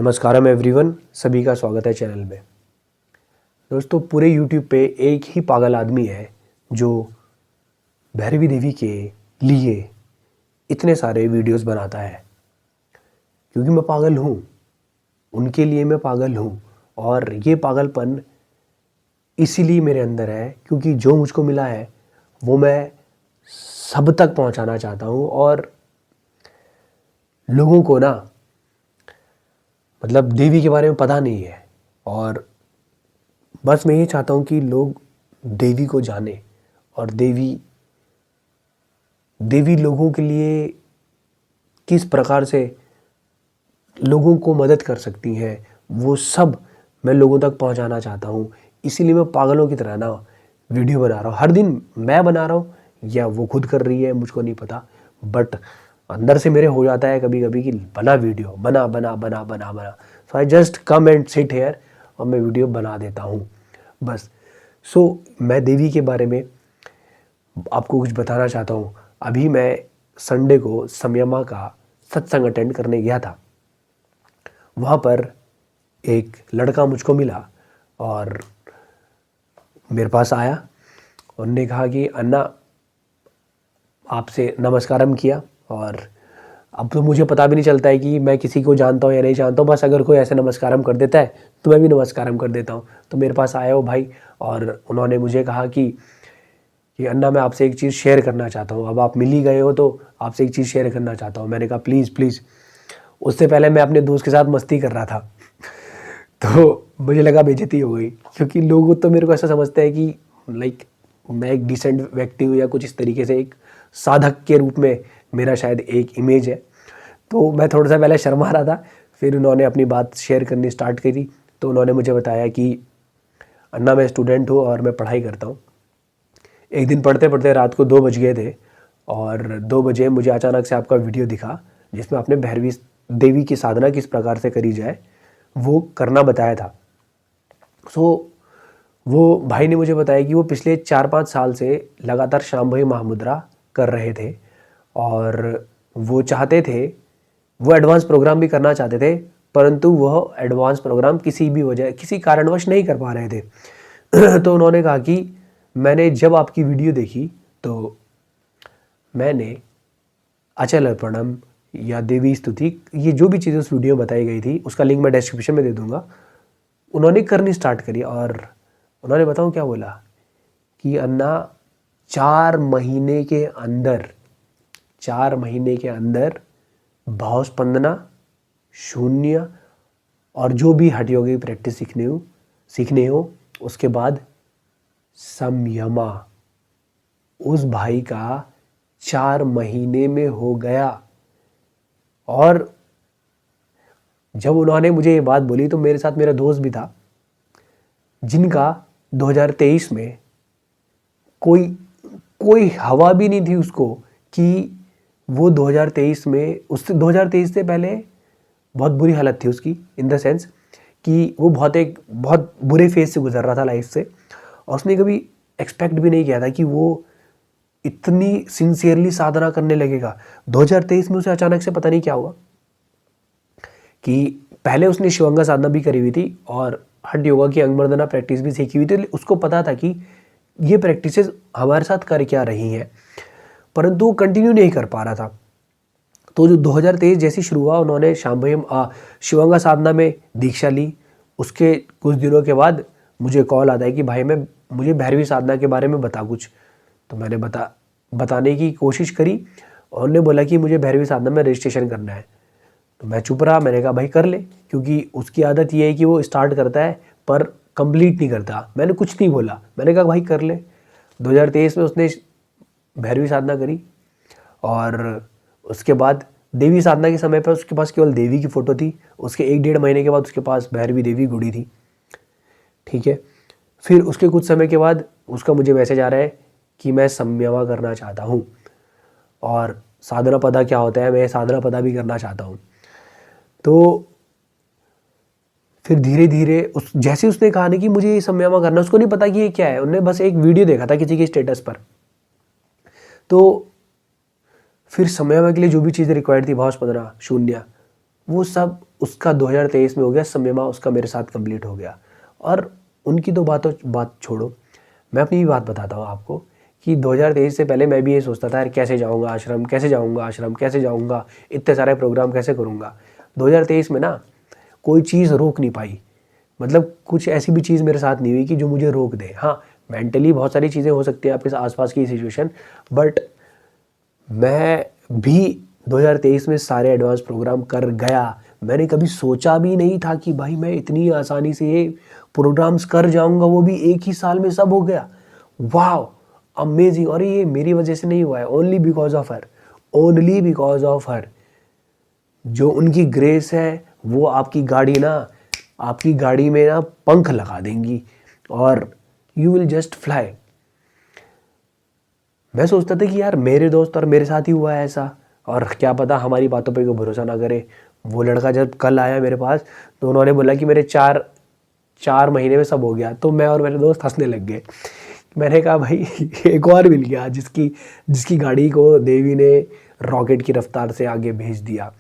नमस्कारम everyone, सभी का स्वागत है चैनल में। दोस्तों, पूरे यूट्यूब पे एक ही पागल आदमी है जो भैरवी देवी के लिए इतने सारे वीडियोस बनाता है। क्योंकि मैं पागल हूँ, उनके लिए मैं पागल हूँ। और ये पागलपन इसीलिए मेरे अंदर है क्योंकि जो मुझको मिला है वो मैं सब तक पहुँचाना चाहता हूँ। और लोगों को ना मतलब देवी के बारे में पता नहीं है, और बस मैं ये चाहता हूँ कि लोग देवी को जाने। और देवी लोगों के लिए किस प्रकार से लोगों को मदद कर सकती हैं, वो सब मैं लोगों तक पहुंचाना चाहता हूँ। इसीलिए मैं पागलों की तरह ना वीडियो बना रहा हूँ। हर दिन मैं बना रहा हूँ या वो खुद कर रही है, मुझको नहीं पता। बट अंदर से मेरे हो जाता है कभी कभी कि बना वीडियो, बना बना बना बना बना। So I just come and sit here और मैं वीडियो बना देता हूँ बस। मैं देवी के बारे में आपको कुछ बताना चाहता हूँ। अभी मैं संडे को समयमा का सत्संग अटेंड करने गया था। वहाँ पर एक लड़का मुझको मिला और मेरे पास आया। उन्होंने कहा कि अन्ना, आपसे नमस्कारम किया। और अब तो मुझे पता भी नहीं चलता है कि मैं किसी को जानता हूँ या नहीं जानता हूँ। बस अगर कोई ऐसे नमस्कारम कर देता है तो मैं भी नमस्कारम कर देता हूँ। तो मेरे पास आया वो भाई और उन्होंने मुझे कहा कि अन्ना, मैं आपसे एक चीज़ शेयर करना चाहता हूँ। अब आप मिल ही गए हो तो आपसे एक चीज़ शेयर करना चाहता हूँ। मैंने कहा प्लीज़ प्लीज़। उससे पहले मैं अपने दोस्त के साथ मस्ती कर रहा था तो मुझे लगा बेइज्जती हो गई, क्योंकि लोग तो मेरे को ऐसा समझते हैं कि लाइक मैं एक डिसेंट व्यक्ति हूँ या कुछ इस तरीके से, एक साधक के रूप में मेरा शायद एक इमेज है। तो मैं थोड़ा सा पहले शर्मा रहा था। फिर उन्होंने अपनी बात शेयर करनी स्टार्ट करी। तो उन्होंने मुझे बताया कि अन्ना, मैं स्टूडेंट हूँ और मैं पढ़ाई करता हूँ। एक दिन पढ़ते पढ़ते रात को 2 बज गए थे और 2 बजे मुझे अचानक से आपका वीडियो दिखा जिसमें आपने भैरवी देवी की साधना किस प्रकार से करी जाए वो करना बताया था। वो भाई ने मुझे बताया कि वो पिछले 4-5 साल से लगातार शांभवी महामुद्रा कर रहे थे और वो चाहते थे, वो एडवांस प्रोग्राम भी करना चाहते थे, परंतु वह एडवांस प्रोग्राम किसी भी वजह, किसी कारणवश नहीं कर पा रहे थे। तो उन्होंने कहा कि मैंने जब आपकी वीडियो देखी तो मैंने अचल अर्पणम या देवी स्तुति, ये जो भी चीज़ें उस वीडियो में बताई गई थी उसका लिंक मैं डिस्क्रिप्शन में दे दूंगा, उन्होंने करनी स्टार्ट करी। और उन्होंने बताऊँ क्या बोला कि अन्ना, 4 महीने के अंदर भाव स्पंदना, शून्य और जो भी हठ योग की प्रैक्टिस सीखने हो उसके बाद संयमा, उस भाई का 4 महीने में हो गया। और जब उन्होंने मुझे ये बात बोली तो मेरे साथ मेरा दोस्त भी था, जिनका 2023 में कोई हवा भी नहीं थी उसको कि वो 2023 में, उससे 2023 से पहले बहुत बुरी हालत थी उसकी, इन द सेंस कि वो बहुत बुरे फेज से गुजर रहा था लाइफ से। और उसने कभी एक्सपेक्ट भी नहीं किया था कि वो इतनी सिंसियरली साधना करने लगेगा। 2023 में उसे अचानक से पता नहीं क्या हुआ कि पहले उसने शिवंगा साधना भी करी हुई थी और हठ योगा की अंगमर्दना प्रैक्टिस भी सीखी हुई थी। उसको पता था कि ये प्रैक्टिसेस हमारे साथ कर क्या रही हैं, परंतु वो कंटिन्यू नहीं कर पा रहा था। तो जो 2023 जैसे शुरू हुआ, उन्होंने शांभवी शिवंगा साधना में दीक्षा ली। उसके कुछ दिनों के बाद मुझे कॉल आता है कि भाई मुझे भैरवी साधना के बारे में बता कुछ। तो मैंने बताने की कोशिश करी और उन्होंने बोला कि मुझे भैरवी साधना में रजिस्ट्रेशन करना है। तो मैं चुप रहा। मैंने कहा भाई कर ले, क्योंकि उसकी आदत ये है कि वो स्टार्ट करता है पर कंप्लीट नहीं करता। मैंने कुछ नहीं बोला, मैंने कहा भाई कर ले। 2023 में उसने भैरवी साधना करी और उसके बाद देवी साधना के समय पर उसके पास केवल देवी की फ़ोटो थी। उसके 1-1.5 महीने के बाद उसके पास भैरवी देवी गुड़ी थी। ठीक है, फिर उसके कुछ समय के बाद उसका मुझे मैसेज आ रहा है कि मैं संयमा करना चाहता हूँ और साधना पदा क्या होता है, मैं साधना पदा भी करना चाहता हूँ। तो फिर धीरे धीरे जैसे उसने कहा ना कि मुझे ये संयमा करना, उसको नहीं पता कि ये क्या है। उन्होंने बस एक वीडियो देखा था किसी के स्टेटस पर। तो फिर संयमा के लिए जो भी चीज़ें रिक्वायर्ड थी, भाव स्पंदना, शून्य, वो सब उसका 2023 में हो गया, सम्यमा उसका मेरे साथ कंप्लीट हो गया। और उनकी तो बात छोड़ो, मैं अपनी भी बात बताता हूँ आपको कि 2023 से पहले मैं भी ये सोचता था यार कैसे जाऊँगा आश्रम, कैसे जाऊँगा आश्रम, कैसे जाऊँगा, इतने सारे प्रोग्राम कैसे करूँगा। 2023 में ना कोई चीज़ रोक नहीं पाई, मतलब कुछ ऐसी भी चीज़ मेरे साथ नहीं हुई कि जो मुझे रोक दे। हाँ, मेंटली बहुत सारी चीज़ें हो सकती हैं आपके आसपास की सिचुएशन, बट मैं भी 2023 में सारे एडवांस प्रोग्राम कर गया। मैंने कभी सोचा भी नहीं था कि भाई मैं इतनी आसानी से ये प्रोग्राम्स कर जाऊंगा, वो भी एक ही साल में सब हो गया। वाह, अमेजिंग। और ये मेरी वजह से नहीं हुआ है, only because of her, only because of her. जो उनकी ग्रेस है वो आपकी गाड़ी में ना पंख लगा देंगी और यू विल जस्ट फ्लाई। मैं सोचता था कि यार मेरे दोस्त और मेरे साथ ही हुआ है ऐसा, और क्या पता हमारी बातों पे कोई भरोसा ना करे। वो लड़का जब कल आया मेरे पास तो उन्होंने बोला कि मेरे 4 महीने में सब हो गया, तो मैं और मेरे दोस्त हंसने लग गए। मैंने कहा भाई एक और मिल गया जिसकी गाड़ी को देवी ने रॉकेट की रफ्तार से आगे भेज दिया।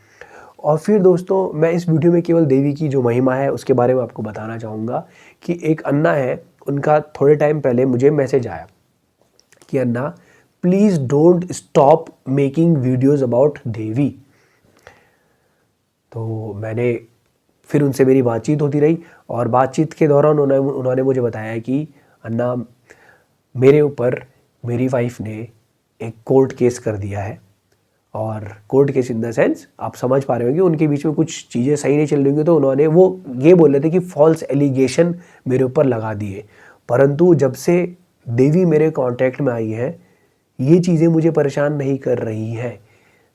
और फिर दोस्तों मैं इस वीडियो में केवल देवी की जो महिमा है उसके बारे में आपको बताना चाहूँगा कि एक अन्ना है, उनका थोड़े टाइम पहले मुझे मैसेज आया कि अन्ना please don't stop making videos about Devi. तो मैंने फिर उनसे मेरी बातचीत होती रही और बातचीत के दौरान उन्होंने मुझे बताया कि अन्ना मेरे ऊपर मेरी वाइफ ने एक कोर्ट केस कर दिया है। और court case in the sense आप समझ पा रहे हो कि उनके बीच में कुछ चीज़ें सही नहीं चल रही होंगी, तो उन्होंने वो ये बोल रहे थे कि फॉल्स एलिगेशन मेरे ऊपर लगा दिए। परंतु जब से देवी मेरे कांटेक्ट में आई है ये चीज़ें मुझे परेशान नहीं कर रही हैं।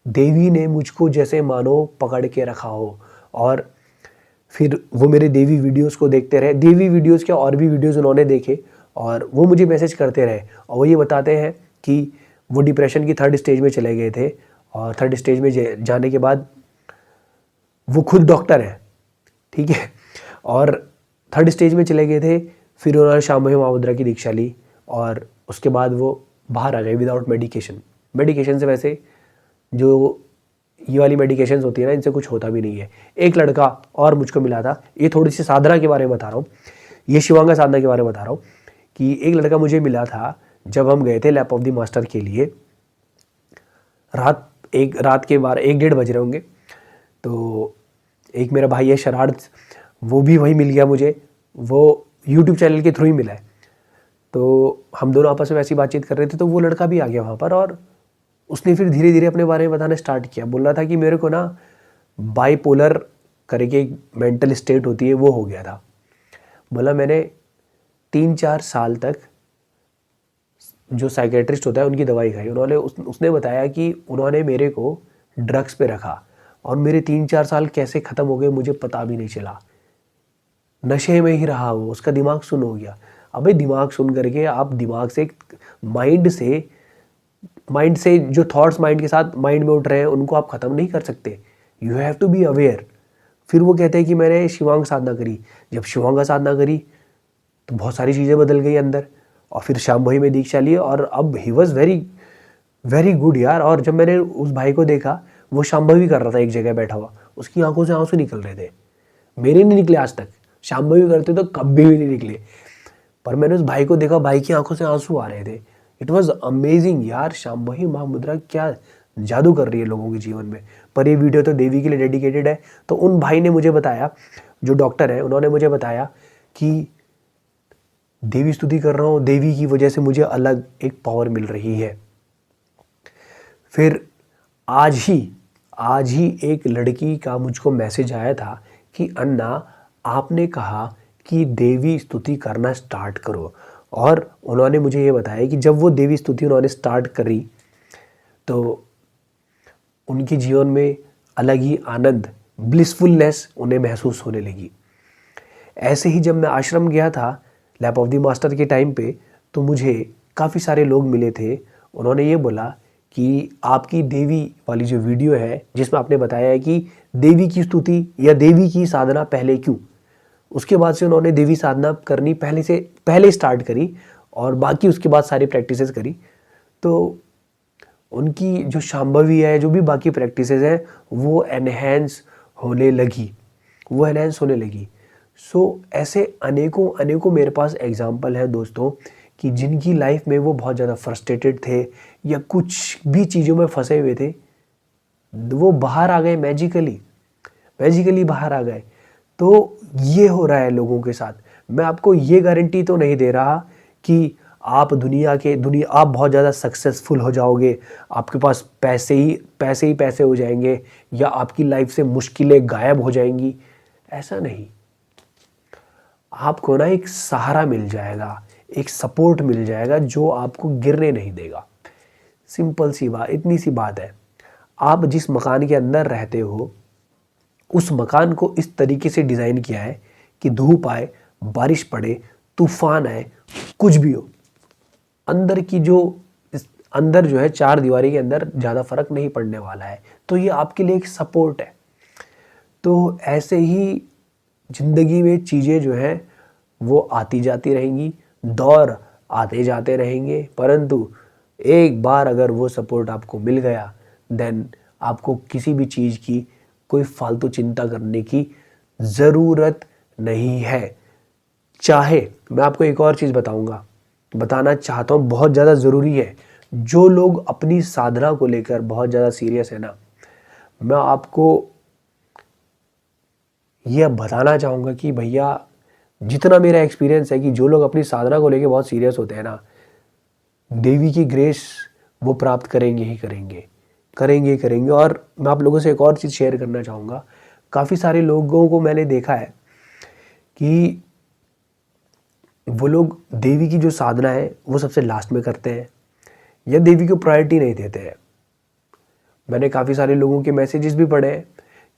देवी ने मुझको जैसे मानो पकड़ के रखा हो। और फिर वो मेरे देवी वीडियोस को देखते रहे, देवी वीडियोस के और भी वीडियोस उन्होंने देखे और वो मुझे मैसेज करते रहे और वो ये बताते हैं कि वो डिप्रेशन की 3rd स्टेज में चले गए थे और 3rd स्टेज में जाने के बाद वो खुद डॉक्टर है, ठीक है, और 3rd स्टेज में चले गए थे। फिर उन्होंने शांभवी महामुद्रा की दीक्षा ली और उसके बाद वो बाहर आ गए विदाउट मेडिकेशन से। वैसे जो ये वाली मेडिकेशंस होती है ना, इनसे कुछ होता भी नहीं है। एक लड़का और मुझको मिला था, ये थोड़ी सी साधना के बारे में बता रहा हूँ, ये शिवांगा साधना के बारे में बता रहा हूँ कि एक लड़का मुझे मिला था जब हम गए थे लैप ऑफ द मास्टर के लिए। रात के 1-1:30 बज रहे होंगे। तो एक मेरा भाई है शरार्थ, वो भी वहीं मिल गया मुझे, वो यूट्यूब चैनल के थ्रू ही मिला है। तो हम दोनों आपस में ऐसी बातचीत कर रहे थे तो वो लड़का भी आ गया वहाँ पर और उसने फिर धीरे धीरे अपने बारे में बताना स्टार्ट किया। बोल रहा था कि मेरे को ना बाइपोलर करके एक मेंटल स्टेट होती है वो हो गया था। बोला मैंने 3-4 साल तक जो साइकेट्रिस्ट होता है उनकी दवाई खाई। उसने बताया कि उन्होंने मेरे को ड्रग्स पे रखा और मेरे 3-4 साल कैसे ख़त्म हो गए मुझे पता भी नहीं चला। नशे में ही रहा वो, उसका दिमाग सुन हो गया। अबे दिमाग सुन करके आप दिमाग से माइंड से जो थॉट्स माइंड के साथ माइंड में उठ रहे हैं उनको आप ख़त्म नहीं कर सकते। You have to be aware. फिर वो कहते हैं कि मैंने शिवांग साधना करी। जब शिवांगा साधना करी तो बहुत सारी चीज़ें बदल गई अंदर और फिर शांभवी में दीक्षा ली और अब he was very very good यार। और जब मैंने उस भाई को देखा वो शांभवी कर रहा था एक जगह बैठा हुआ, उसकी आंखों से आंसू निकल रहे थे। मेरे नहीं निकले आज तक, शांभवी करते तो कभी भी नहीं निकले, पर मैंने उस भाई को देखा, भाई की आंखों से आंसू आ रहे थे। इट वॉज अमेजिंग यार, शांभवी महामुद्रा क्या जादू कर रही है लोगों के जीवन में। पर ये वीडियो तो देवी के लिए डेडिकेटेड है। तो उन भाई ने मुझे बताया, जो डॉक्टर है, उन्होंने मुझे बताया कि देवी स्तुति कर रहा हूँ, देवी की वजह से मुझे अलग एक पावर मिल रही है। फिर आज ही एक लड़की का मुझको मैसेज आया था कि अन्ना आपने कहा कि देवी स्तुति करना स्टार्ट करो। और उन्होंने मुझे ये बताया कि जब वो देवी स्तुति उन्होंने स्टार्ट करी तो उनके जीवन में अलग ही आनंद, ब्लिसफुलनेस उन्हें महसूस होने लगी। ऐसे ही जब मैं आश्रम गया था लैप ऑफ द मास्टर के टाइम पे, तो मुझे काफ़ी सारे लोग मिले थे। उन्होंने ये बोला कि आपकी देवी वाली जो वीडियो है जिसमें आपने बताया है कि देवी की स्तुति या देवी की साधना पहले क्यों, उसके बाद से उन्होंने देवी साधना करनी पहले स्टार्ट करी और बाकी उसके बाद सारी प्रैक्टिसेस करी। तो उनकी जो शांभवी है, जो भी बाकी प्रैक्टिसेस हैं, वो एनहेंस होने लगी। वो एनहेंस होने लगी। सो ऐसे अनेकों अनेकों मेरे पास एग्जाम्पल है दोस्तों कि जिनकी लाइफ में वो बहुत ज़्यादा फ्रस्ट्रेटेड थे या कुछ भी चीज़ों में फंसे हुए थे, वो बाहर आ गए मैजिकली, मैजिकली बाहर आ गए। तो ये हो रहा है लोगों के साथ। मैं आपको ये गारंटी तो नहीं दे रहा कि आप दुनिया आप बहुत ज़्यादा सक्सेसफुल हो जाओगे, आपके पास पैसे ही पैसे हो जाएंगे या आपकी लाइफ से मुश्किलें गायब हो जाएंगी, ऐसा नहीं। आपको ना एक सहारा मिल जाएगा, एक सपोर्ट मिल जाएगा जो आपको गिरने नहीं देगा। सिंपल सी बात, इतनी सी बात है। आप जिस मकान के अंदर रहते हो उस मकान को इस तरीके से डिज़ाइन किया है कि धूप आए, बारिश पड़े, तूफान आए, कुछ भी हो, अंदर जो है चार दीवारी के अंदर ज़्यादा फर्क नहीं पड़ने वाला है। तो ये आपके लिए एक सपोर्ट है। तो ऐसे ही ज़िंदगी में चीज़ें जो हैं वो आती जाती रहेंगी, दौर आते जाते रहेंगे, परंतु एक बार अगर वो सपोर्ट आपको मिल गया देन आपको किसी भी चीज़ की कोई फालतू चिंता करने की ज़रूरत नहीं है। चाहे मैं आपको एक और चीज़ बताना चाहता हूँ, बहुत ज़्यादा ज़रूरी है। जो लोग अपनी साधना को लेकर बहुत ज़्यादा सीरियस है ना, मैं आपको यह बताना चाहूँगा कि भैया जितना मेरा एक्सपीरियंस है कि जो लोग अपनी साधना को लेकर बहुत सीरियस होते हैं ना, देवी की ग्रेस वो प्राप्त करेंगे ही करेंगे। और मैं आप लोगों से एक और चीज़ शेयर करना चाहूँगा। काफ़ी सारे लोगों को मैंने देखा है कि वो लोग देवी की जो साधना है वो सबसे लास्ट में करते हैं या देवी को प्रायोरिटी नहीं देते हैं। मैंने काफ़ी सारे लोगों के मैसेजेस भी पढ़े हैं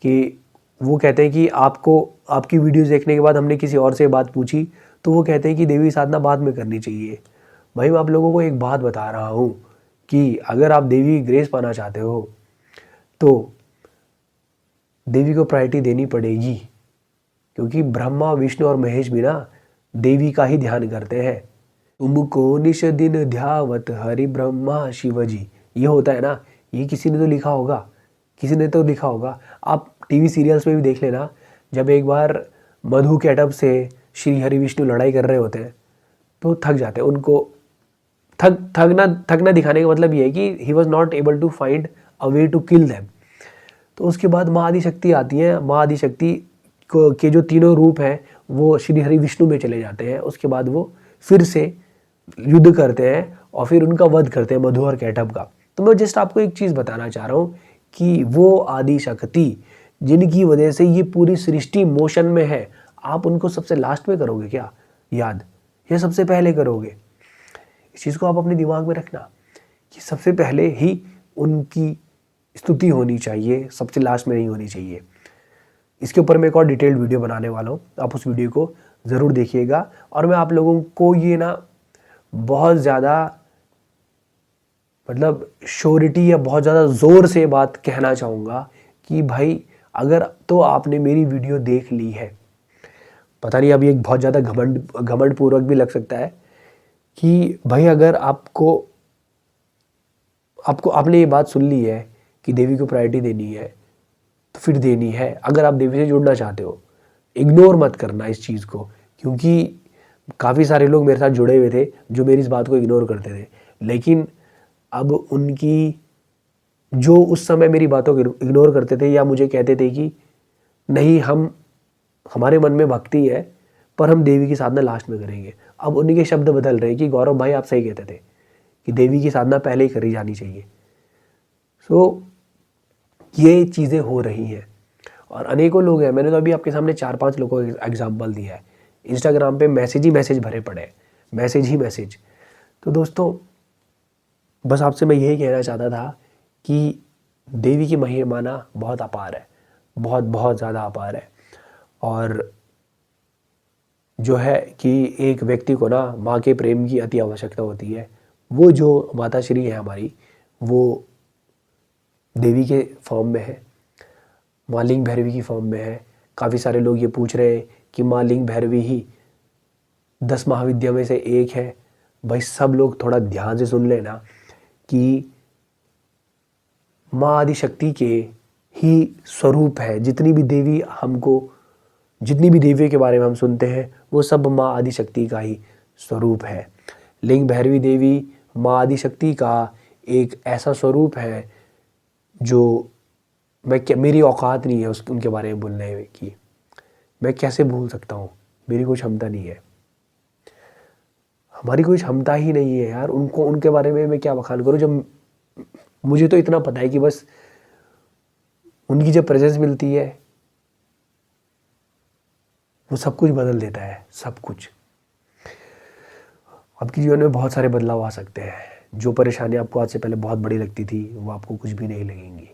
कि वो कहते हैं कि आपकी वीडियोस देखने के बाद हमने किसी और से बात पूछी तो वो कहते हैं कि देवी साधना बाद में करनी चाहिए। भाई मैं आप लोगों को एक बात बता रहा हूँ कि अगर आप देवी की ग्रेस पाना चाहते हो तो देवी को प्रायोरिटी देनी पड़ेगी, क्योंकि ब्रह्मा विष्णु और महेश भी ना देवी का ही ध्यान करते हैं। तुमको निश दिन ध्यावत हरि ब्रह्मा शिव जी, ये होता है ना, ये किसी ने तो लिखा होगा। आप टीवी सीरियल्स में भी देख लेना, जब एक बार मधु कैटअप से श्री हरि विष्णु लड़ाई कर रहे होते हैं तो थक जाते हैं। उनको थकना दिखाने का मतलब ये है कि he was not able to find a way to kill them. तो उसके बाद माँ आदिशक्ति आती है। माँ आदिशक्ति के जो तीनों रूप हैं वो श्री हरि विष्णु में चले जाते हैं। उसके बाद वो फिर से युद्ध करते हैं और फिर उनका वध करते हैं मधु और कैटअप का। तो मैं जस्ट आपको एक चीज़ बताना चाह रहा हूँ कि वो आदिशक्ति जिनकी वजह से ये पूरी सृष्टि मोशन में है, आप उनको सबसे लास्ट में करोगे क्या याद, या सबसे पहले करोगे? इस चीज़ को आप अपने दिमाग में रखना कि सबसे पहले ही उनकी स्तुति होनी चाहिए, सबसे लास्ट में नहीं होनी चाहिए। इसके ऊपर मैं एक और डिटेल्ड वीडियो बनाने वाला हूँ, आप उस वीडियो को ज़रूर देखिएगा। और मैं आप लोगों को ये ना बहुत ज़्यादा मतलब श्योरिटी या बहुत ज़्यादा ज़ोर से बात कहना चाहूँगा कि भाई अगर तो आपने मेरी वीडियो देख ली है, पता नहीं अभी एक बहुत ज़्यादा घमंड पूर्वक भी लग सकता है कि भाई अगर आपने ये बात सुन ली है कि देवी को प्रायोरिटी देनी है तो फिर देनी है। अगर आप देवी से जुड़ना चाहते हो, इग्नोर मत करना इस चीज़ को, क्योंकि काफ़ी सारे लोग मेरे साथ जुड़े हुए थे जो मेरी इस बात को इग्नोर करते थे, लेकिन अब उनकी जो उस समय मेरी बातों को इग्नोर करते थे या मुझे कहते थे कि नहीं हमारे मन में भक्ति है पर हम देवी की साधना लास्ट में करेंगे, अब उनके शब्द बदल रहे हैं कि गौरव भाई आप सही कहते थे कि देवी की साधना पहले ही करी जानी चाहिए। सो ये चीज़ें हो रही हैं और अनेकों लोग हैं। मैंने तो अभी आपके सामने 4-5 लोगों का एग्जाम्पल दिया है। इंस्टाग्राम पे मैसेज ही मैसेज भरे पड़े हैं, मैसेज ही मैसेज। तो दोस्तों बस आपसे मैं यही कहना चाहता था कि देवी की महिमा ना बहुत अपार है, बहुत बहुत ज़्यादा अपार है। और जो है कि एक व्यक्ति को ना माँ के प्रेम की अति आवश्यकता होती है। वो जो माता श्री है हमारी, वो देवी के फॉर्म में है, माँ लिंग भैरवी की फॉर्म में है। काफ़ी सारे लोग ये पूछ रहे हैं कि माँ लिंग भैरवी ही 10 महाविद्या में से एक है। भाई सब लोग थोड़ा ध्यान से सुन लेना कि माँ आदिशक्ति के ही स्वरूप है। जितनी भी देवी हमको जितनी भी देवियों के बारे में हम सुनते हैं वो सब माँ आदिशक्ति का ही स्वरूप है। लिंग भैरवी देवी माँ आदिशक्ति का एक ऐसा स्वरूप है जो मेरी औकात नहीं है उनके बारे में बोलने की। मैं कैसे भूल सकता हूँ, मेरी कोई क्षमता नहीं है, हमारी कोई क्षमता ही नहीं है यार। उनको उनके बारे में मैं क्या बखान करूँ, जब मुझे तो इतना पता है कि बस उनकी जब प्रेजेंस मिलती है वो सब कुछ बदल देता है, सब कुछ। आपके जीवन में बहुत सारे बदलाव आ सकते हैं। जो परेशानी आपको आज से पहले बहुत बड़ी लगती थी वो आपको कुछ भी नहीं लगेंगी।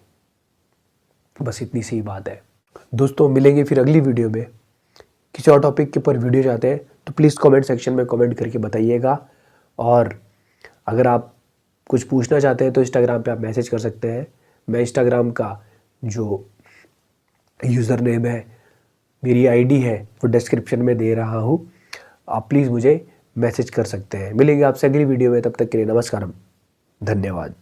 बस इतनी सी बात है। दोस्तों मिलेंगे फिर अगली वीडियो में। किसी और टॉपिक के ऊपर वीडियो चाहते हैं तो प्लीज़ कमेंट सेक्शन में कमेंट करके बताइएगा। और अगर आप कुछ पूछना चाहते हैं तो इंस्टाग्राम पे आप मैसेज कर सकते हैं। मैं इंस्टाग्राम का जो यूज़र नेम है, मेरी आईडी है, वो डिस्क्रिप्शन में दे रहा हूँ। आप प्लीज़ मुझे मैसेज कर सकते हैं। मिलेंगे आपसे अगली वीडियो में, तब तक के लिए नमस्कारम, धन्यवाद।